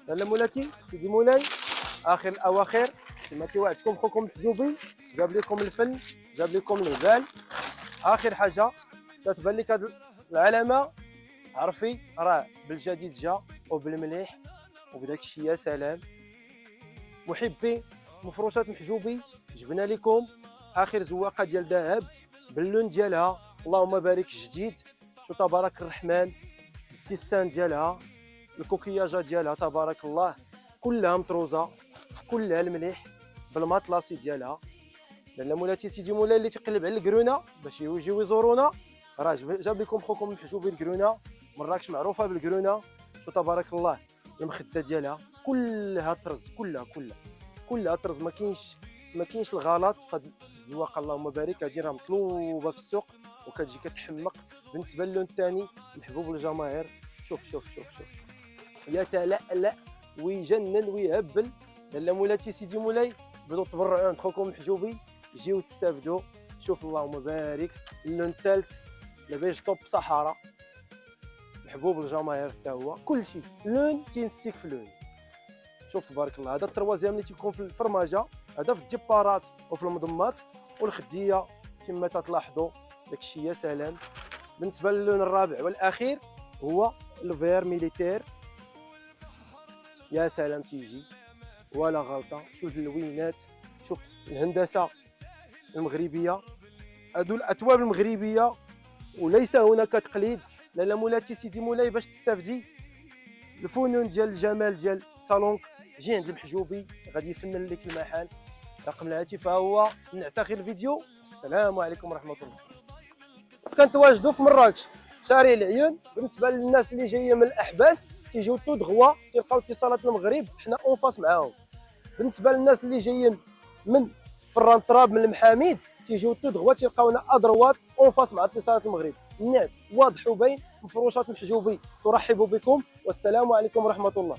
لاله مولاتي سيدي مولاي، اخر الاواخر كما توعدتكم خوكم الحجوبي، جاب لكم الفن، جاب لكم الهبال. اخر حاجه تتبان لك هذه العلامه، عرفي راه بالجديد جا وبالمليح وبداك الشيء. يا سلام محبي مفروشات محجوبي، جبنا لكم اخر زواقه ديال ذهب باللون ديالها، اللهم بارك جديد. شو تبارك الرحمن، التيسان ديالها، الكوكياجه ديالها تبارك الله، كلها مطروزه، كلها المليح بالماطلاسي ديالها. لاله مولاتي سيدي مولاي اللي تيقلب على الكرونه باش يجيو يزورونا، راه جاب لكم خوكم الحجوبي الكرونه، مراكش معروفه بالكرونه. شو تبارك الله، المخده ديالها كلها طرز، كلها طرز، ما كاينش الغلط في هذه الزواقه، اللهم بارك. هذه راه مطلوبه في السوق وكتجي كتحمق. بالنسبه للون الثاني محبوب للجماهير، شوف يتلألأ ويجنن ويهبل. لاله مولاتي سيدي مولاي بدو تبرعوا عند خوكم الحجوبي، جيو تستافدوا. شوف اللهم بارك اللون الثالث لاباش طوب صحراء، محبوب للجماهير حتى هو، كلشي لون تينسيك في لون. شوف تبارك الله، هذا التروازيام اللي تيكون في الفرماجه، هذا في الديبارات وفي المضمات والخديه كما تلاحظوا داكشي. يا سلام. بالنسبه للون الرابع والاخير هو الفير ميليتير. يا سلام تيجي ولا غلطه. شوف اللوينات، شوف الهندسه المغربيه، هادو الاثواب المغربيه وليس هناك تقليد. لاله مولاتي سيدي مولاي باش تستافدي الفنون ديال الجمال ديال صالونك، جي عند المحجوبي غادي يفنن لك المحل. رقم الهاتف هو. نعتقل الفيديو. السلام عليكم ورحمه الله. كنتواجدوا في مراكش شارع العيون. بالنسبه للناس اللي جايه من الاحباس تيجيو طود غوا تلقاو اتصالات المغرب، حنا اونفاس معاهم. بالنسبه للناس اللي جايين من فران تراب من المحاميد تيجيو طود غوا تلقاونا ادروات اونفاس مع اتصالات المغرب. النت واضح وبين، مفروشات محجوبي ترحب بكم، والسلام عليكم ورحمه الله.